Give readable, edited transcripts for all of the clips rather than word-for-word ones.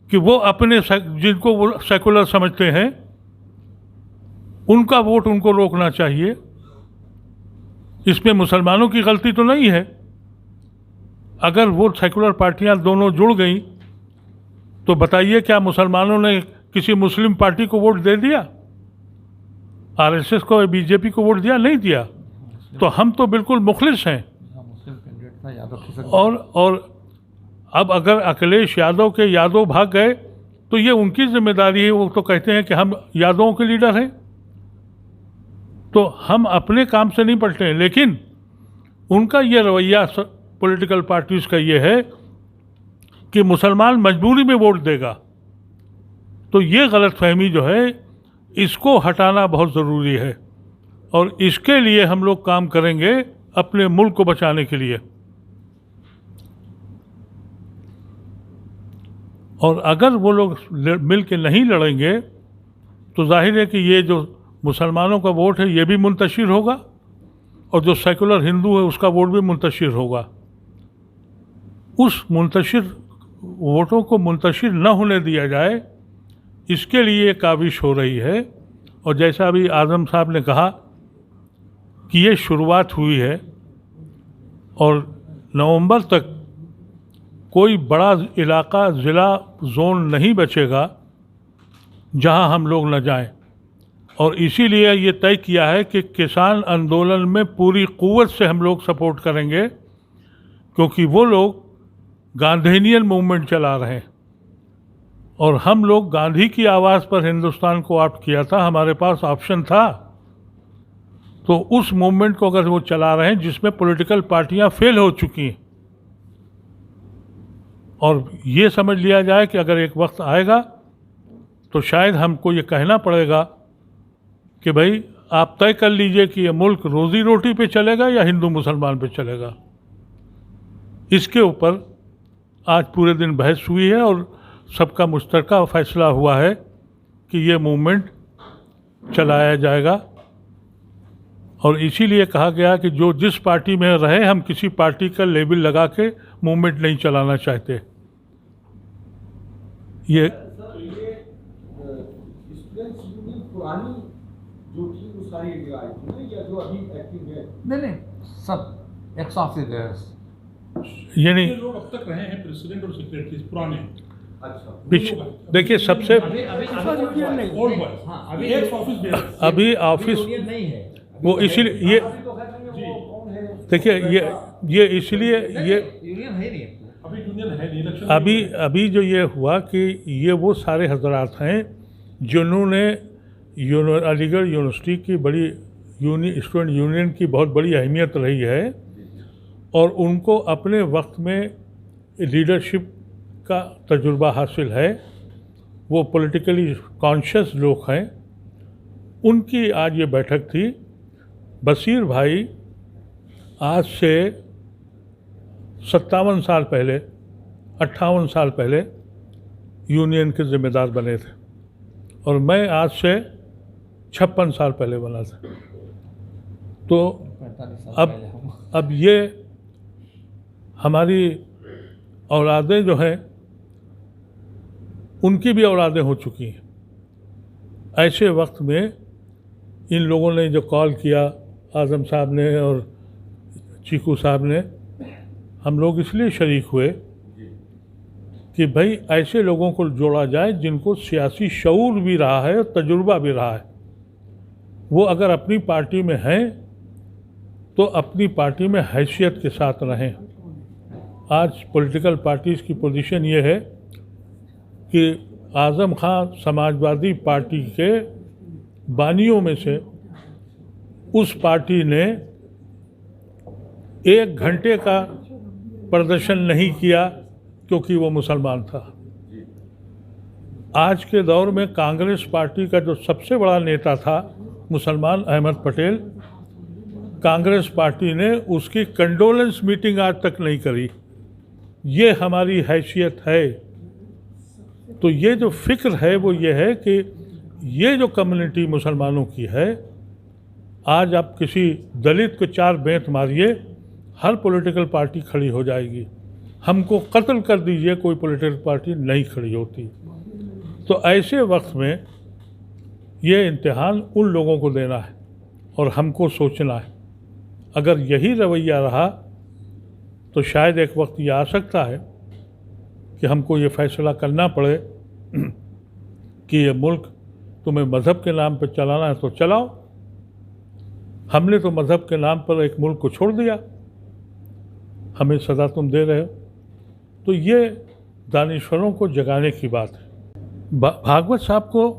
कि वो अपने जिनको वो सेकुलर समझते हैं उनका वोट उनको रोकना चाहिए। इसमें मुसलमानों की गलती तो नहीं है। अगर वो सेकुलर पार्टियां दोनों जुड़ गई तो बताइए क्या मुसलमानों ने किसी मुस्लिम पार्टी को वोट दे दिया? आरएसएस को, बीजेपी को वोट दिया? नहीं दिया। तो हम तो बिल्कुल मुखलिस हैं। और अब अगर अखिलेश यादव के यादव भाग गए तो ये उनकी जिम्मेदारी है। वो तो कहते हैं कि हम यादवों के लीडर हैं, तो हम अपने काम से नहीं पलटे हैं। लेकिन उनका ये रवैया पॉलिटिकल पार्टीज का ये है कि मुसलमान मजबूरी में वोट देगा। तो ये गलतफहमी जो है इसको हटाना बहुत ज़रूरी है, और इसके लिए हम लोग काम करेंगे अपने मुल्क को बचाने के लिए। और अगर वो लोग मिल के नहीं लड़ेंगे तो जाहिर है कि ये जो मुसलमानों का वोट है ये भी मुंतशिर होगा, और जो सेकुलर हिंदू है उसका वोट भी मुंतशिर होगा। उस मुंतशिर वोटों को मुंतशिर न होने दिया जाए, इसके लिए काविश हो रही है। और जैसा अभी आज़म साहब ने कहा कि ये शुरुआत हुई है, और नवंबर तक कोई बड़ा इलाका, ज़िला, जोन नहीं बचेगा जहां हम लोग न जाएं। और इसीलिए ये तय किया है कि किसान आंदोलन में पूरी क़ुव्वत से हम लोग सपोर्ट करेंगे, क्योंकि वो लोग गांधीनियन मूवमेंट चला रहे हैं, और हम लोग गांधी की आवाज़ पर हिंदुस्तान को ऑप्ट किया था। हमारे पास ऑप्शन था। तो उस मूवमेंट को अगर वो चला रहे हैं जिसमें पॉलिटिकल पार्टियां फेल हो चुकी हैं, और ये समझ लिया जाए कि अगर एक वक्त आएगा तो शायद हमको ये कहना पड़ेगा कि भाई आप तय कर लीजिए कि ये मुल्क रोज़ी रोटी पे चलेगा या हिंदू मुसलमान पे चलेगा। इसके ऊपर आज पूरे दिन बहस हुई है, और सबका मुश्तरका फैसला हुआ है कि ये मूवमेंट चलाया जाएगा। और इसीलिए कहा गया कि जो जिस पार्टी में रहे, हम किसी पार्टी का लेबल लगा के मूवमेंट नहीं चलाना चाहते। ये पुरानी जो थी वो सारी आई थी या जो अभी एक्टिव है? नहीं, सब एक्स ऑफिसर्स, यानी लोग अब तक रहे हैं प्रेसिडेंट और सेक्रेटरी पुराने। अच्छा, देखिए सबसे अभी ऑफिस नहीं है वो, इसीलिए ये देखिए ये इसलिए ये यूनियन है नहीं अभी यूनियन है नहीं, इलेक्शन अभी जो ये हुआ कि ये वो सारे हजरात हैं जिन्होंने अलीगढ़ यूनिवर्सिटी की बड़ी स्टूडेंट यूनियन की बहुत बड़ी अहमियत रही है, और उनको अपने वक्त में लीडरशिप का तजुर्बा हासिल है। वो पॉलिटिकली कॉन्शियस लोग हैं। उनकी आज ये बैठक थी। बशीर भाई आज से 57 साल पहले, 58 साल पहले यूनियन के ज़िम्मेदार बने थे, और मैं आज से 56 साल पहले बना था। तो अब ये हमारी औलादें जो हैं उनकी भी औलादें हो चुकी हैं। ऐसे वक्त में इन लोगों ने जो कॉल किया, आज़म साहब ने और चीकू साहब ने, हम लोग इसलिए शरीक हुए कि भाई ऐसे लोगों को जोड़ा जाए जिनको सियासी शऊर भी रहा है और तजुर्बा भी रहा है। वो अगर अपनी पार्टी में हैं तो अपनी पार्टी में हैसियत के साथ रहें। आज पॉलिटिकल पार्टीज़ की पोजीशन ये है कि आज़म खां समाजवादी पार्टी के बानियों में से, उस पार्टी ने 1 घंटे का प्रदर्शन नहीं किया क्योंकि वो मुसलमान था। आज के दौर में कांग्रेस पार्टी का जो सबसे बड़ा नेता था मुसलमान, अहमद पटेल, कांग्रेस पार्टी ने उसकी कंडोलेंस मीटिंग आज तक नहीं करी। ये हमारी हैसियत है। तो ये जो फ़िक्र है वो ये है कि ये जो कम्युनिटी मुसलमानों की है, आज आप किसी दलित को 4 बेंत मारिए, हर पॉलिटिकल पार्टी खड़ी हो जाएगी। हमको कत्ल कर दीजिए, कोई पॉलिटिकल पार्टी नहीं खड़ी होती। तो ऐसे वक्त में ये इम्तिहान उन लोगों को देना है और हमको सोचना है। अगर यही रवैया रहा तो शायद एक वक्त ये आ सकता है कि हमको ये फैसला करना पड़े कि ये मुल्क तुम्हें मज़हब के नाम पर चलाना है तो चलाओ। हमने तो मज़हब के नाम पर एक मुल्क को छोड़ दिया, हमें सदा तुम दे रहे हो। तो ये दानिश्वरों को जगाने की बात है। भागवत साहब को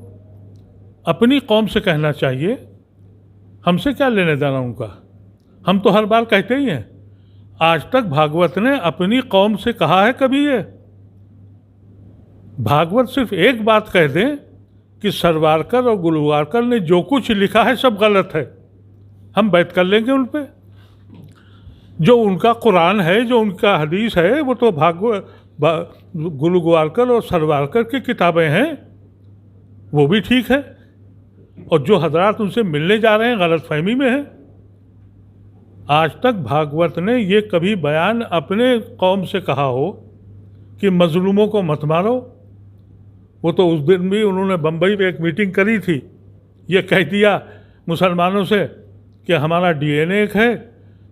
अपनी कौम से कहना चाहिए, हमसे क्या लेने देना उनका। हम तो हर बार कहते ही हैं। आज तक भागवत ने अपनी कौम से कहा है कभी ये? भागवत सिर्फ एक बात कह दें कि सरवारकर और गुलवारकर ने जो कुछ लिखा है सब गलत है, हम बैत कर लेंगे उन पे। जो उनका कुरान है, जो उनका हदीस है, वो तो गुलवारकर और सरवारकर की किताबें हैं, वो भी ठीक है। और जो हजरात उनसे मिलने जा रहे हैं गलत फहमी में हैं। आज तक भागवत ने ये कभी बयान अपने कौम से कहा हो कि मजलूमों को मत मारो। वो तो उस दिन भी उन्होंने बम्बई में एक मीटिंग करी थी, ये कह दिया मुसलमानों से कि हमारा DNA एक है,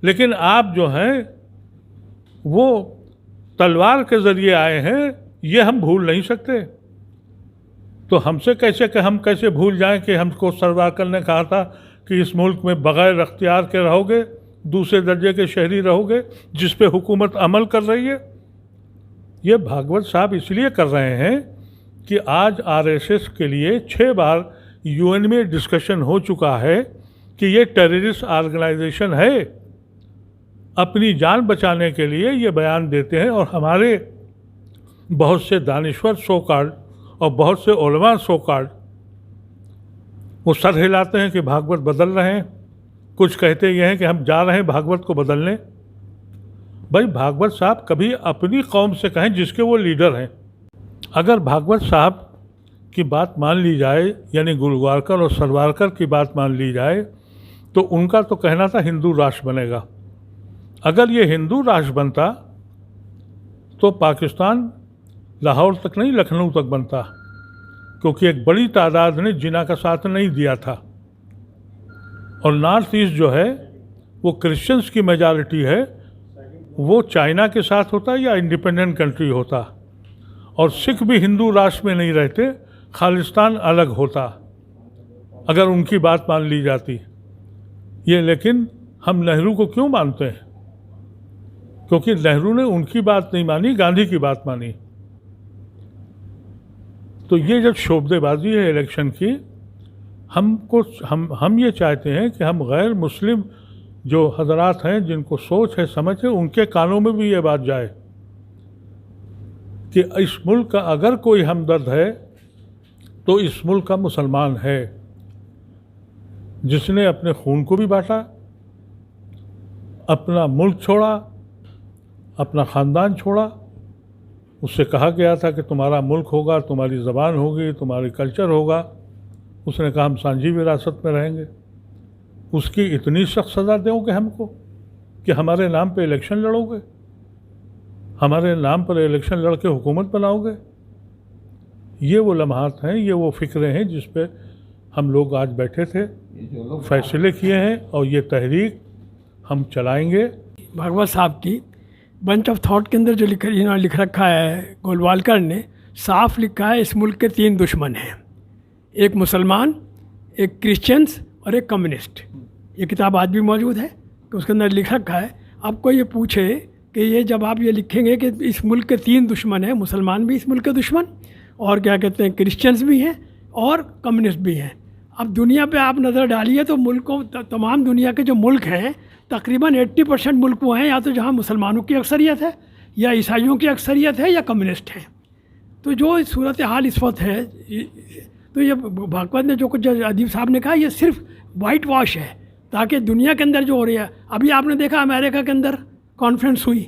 लेकिन आप जो हैं वो तलवार के ज़रिए आए हैं, ये हम भूल नहीं सकते। तो हमसे हम कैसे भूल जाएं कि हमको सरवारकर ने कहा था कि इस मुल्क में बग़ैर अख्तियार के रहोगे, दूसरे दर्जे के शहरी रहोगे, जिस पे हुकूमत अमल कर रही है। ये भागवत साहब इसलिए कर रहे हैं कि आज RSS के लिए 6 बार UN में डिस्कशन हो चुका है कि ये टेररिस्ट ऑर्गेनाइजेशन है। अपनी जान बचाने के लिए ये बयान देते हैं और हमारे बहुत से दानिश्वर सो कॉल्ड और बहुत से उलमा सो कॉल्ड वो सर हिलाते हैं कि भागवत बदल रहे हैं। कुछ कहते ये हैं कि हम जा रहे हैं भागवत को बदलने। भाई भागवत साहब कभी अपनी कौम से कहें जिसके वो लीडर हैं। अगर भागवत साहब की बात मान ली जाए, यानी गुलवारकर और सरवारकर की बात मान ली जाए, तो उनका तो कहना था हिंदू राष्ट्र बनेगा। अगर ये हिंदू राष्ट्र बनता तो पाकिस्तान लाहौर तक नहीं लखनऊ तक बनता, क्योंकि एक बड़ी तादाद ने जिना का साथ नहीं दिया था। और नॉर्थ ईस्ट जो है वो क्रिश्चियंस की मेजॉरिटी है, वो चाइना के साथ होता या इंडिपेंडेंट कंट्री होता। और सिख भी हिंदू राष्ट्र में नहीं रहते, खालिस्तान अलग होता अगर उनकी बात मान ली जाती। ये लेकिन हम नेहरू को क्यों मानते हैं? क्योंकि नेहरू ने उनकी बात नहीं मानी, गांधी की बात मानी। तो ये जब शोबदेबाजी है इलेक्शन की, हम ये चाहते हैं कि हम गैर मुस्लिम जो हजरात हैं, जिनको सोच है समझ है, उनके कानों में भी ये बात जाए कि इस मुल्क का अगर कोई हमदर्द है तो इस मुल्क का मुसलमान है, जिसने अपने खून को भी बांटा, अपना मुल्क छोड़ा, अपना ख़ानदान छोड़ा। उससे कहा गया था कि तुम्हारा मुल्क होगा, तुम्हारी ज़बान होगी, तुम्हारी कल्चर होगा। उसने कहा हम सांझी विरासत में रहेंगे। उसकी इतनी सख्त सज़ा दोगे हमको कि हमारे नाम पे इलेक्शन लड़ोगे, हमारे नाम पर इलेक्शन लड़ के हुकूमत बनाओगे। ये वो लम्हात हैं, ये वो फ़िक्रें हैं जिस पे हम लोग आज बैठे थे, फैसले किए हैं और ये तहरीक हम चलाएंगे। भागवत साहब की बंच ऑफ थॉट के अंदर जो इन्होंने लिख रखा है, गोलवालकर ने साफ लिखा है, इस मुल्क के 3 दुश्मन हैं, एक मुसलमान, एक क्रिश्चियंस और एक कम्युनिस्ट। ये किताब आज भी मौजूद है कि उसके अंदर लिख रखा है। आपको ये पूछे कि ये जब आप ये लिखेंगे कि इस मुल्क के 3 दुश्मन हैं, मुसलमान भी इस मुल्क के दुश्मन और क्या कहते हैं क्रिश्चियंस भी हैं और कम्युनिस्ट भी हैं। अब दुनिया पे आप नज़र डालिए तो मुल्कों, तमाम दुनिया के जो मुल्क हैं तकरीबन 80% मुल्क वो हैं या तो जहाँ मुसलमानों की अक्सरियत है या ईसाइयों की अक्सरियत है या कम्युनिस्ट हैं। तो जो सूरत हाल इस वक्त है, तो ये भागवत ने जो कुछ अदीब साहब ने कहा, ये सिर्फ वाइट वॉश है ताकि दुनिया के अंदर जो हो रही है। अभी आपने देखा अमेरिका के अंदर कॉन्फ्रेंस हुई,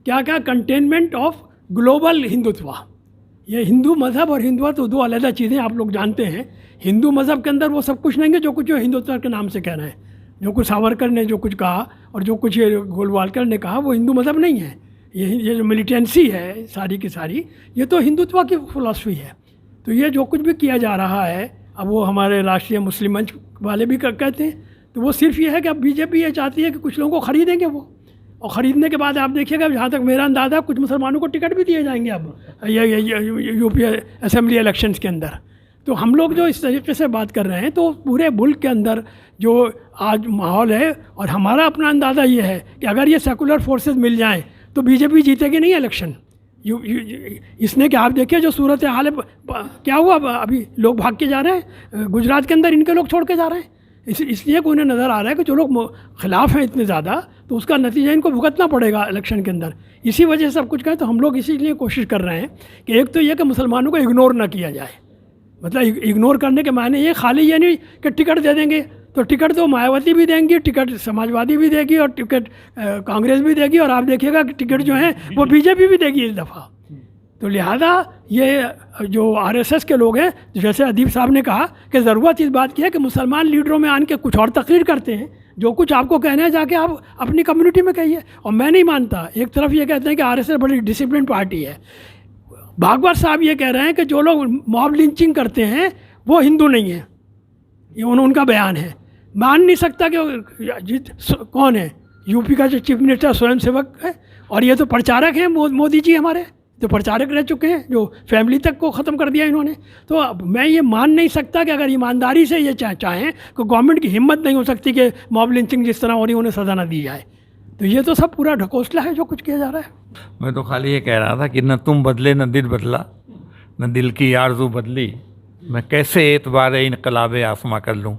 क्या क्या कंटेनमेंट ऑफ ग्लोबल हिंदुत्व। ये हिंदू मज़हब और हिंदुत्व तो 2 अलग चीज़ें, आप लोग जानते हैं। हिंदू मज़हब के अंदर वो सब कुछ नहीं है जो कुछ जो हिंदुत्व के नाम से कह रहे हैं। जो कुछ सावरकर ने जो कुछ कहा और जो कुछ ये गोलवालकर ने कहा वो हिंदू मज़हब नहीं है। ये जो मिलिटेंसी है सारी की सारी, ये तो हिंदुत्व की फिलॉसफी है। तो ये जो कुछ भी किया जा रहा है, अब वो हमारे राष्ट्रीय मुस्लिम मंच वाले भी कहते हैं, तो वो सिर्फ ये है कि अब बीजेपी ये चाहती है कि कुछ लोगों को ख़रीदेंगे वो, और ख़रीदने के बाद आप देखिएगा, जहाँ तक मेरा अंदाज़ा है, कुछ मुसलमानों को टिकट भी दिए जाएंगे अब यूपी असेंबली इलेक्शंस के अंदर। तो हम लोग जो इस तरीके से बात कर रहे हैं, तो पूरे मुल्क के अंदर जो आज माहौल है, और हमारा अपना अंदाज़ा ये है कि अगर ये सेकुलर फोर्सेस मिल जाएं तो बीजेपी जीतेगी नहीं इलेक्शन। इसने क्या, आप देखिए जो सूरत हाल है, क्या हुआ, अभी लोग भाग के जा रहे हैं गुजरात के अंदर, इनके लोग छोड़ के जा रहे हैं, इसलिए कि उन्हें नज़र आ रहा है कि जो लोग खिलाफ हैं इतने ज़्यादा, तो उसका नतीजा इनको भुगतना पड़ेगा इलेक्शन के अंदर। इसी वजह से सब कुछ कहें तो हम लोग इसीलिए कोशिश कर रहे हैं कि एक तो ये कि मुसलमानों को इग्नोर ना किया जाए। मतलब इग्नोर करने के मायने ये खाली ये नहीं कि टिकट दे देंगे, तो टिकट तो मायावती भी देंगी, टिकट समाजवादी भी देगी, और टिकट कांग्रेस भी देगी, और आप देखिएगा कि टिकट जो है वो बीजेपी भी देगी इस दफ़ा। तो लिहाजा ये जो आरएसएस के लोग हैं, जैसे अदीब साहब ने कहा कि ज़रूरत इस बात की है कि मुसलमान लीडरों में आन के कुछ और तकरीर करते हैं, जो कुछ आपको कहना है जाके आप अपनी कम्युनिटी में कहिए। और मैं नहीं मानता, एक तरफ ये कहते हैं कि आरएसएस बड़ी डिसिप्लिन पार्टी है, भागवत साहब ये कह रहे हैं कि जो लोग मॉब लिंचिंग करते हैं वो हिंदू नहीं है, ये उनका बयान है। मान नहीं सकता कि कौन है यूपी का जो चीफ मिनिस्टर स्वयं सेवक है, और ये तो प्रचारक हैं मोदी जी, हमारे तो प्रचारक रह चुके हैं, जो फैमिली तक को ख़त्म कर दिया इन्होंने। तो अब मैं ये मान नहीं सकता कि अगर ईमानदारी से ये चाहें तो गवर्नमेंट की हिम्मत नहीं हो सकती कि मॉब लिंचिंग जिस तरह हो रही उन्हें सज़ा ना दी जाए। तो ये तो सब पूरा ढकोसला है जो कुछ किया जा रहा है। मैं तो खाली ये कह रहा था कि न तुम बदले न दिल बदला, न दिल की आरज़ू बदली, मैं कैसे एतबार इनकलाब आसमां कर लूँ।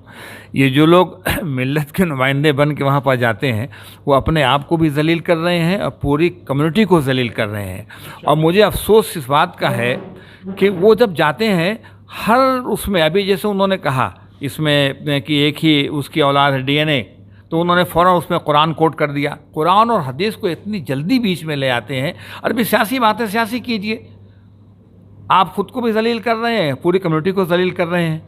ये जो लोग मिल्लत के नुमाइंदे बन के वहाँ पर जाते हैं, वो अपने आप को भी जलील कर रहे हैं और पूरी कम्युनिटी को जलील कर रहे हैं। और मुझे अफसोस इस बात का है कि वो जब जाते हैं हर उसमें, अभी जैसे उन्होंने कहा इसमें कि एक ही उसकी औलाद है DNA, तो उन्होंने फ़ौरन उसमें कुरान कोट कर दिया। कुरान और हदीस को इतनी जल्दी बीच में ले आते हैं। अरे सियासी बातें सियासी कीजिए, आप खुद को भी जलील कर रहे हैं, पूरी कम्युनिटी को जलील कर रहे हैं।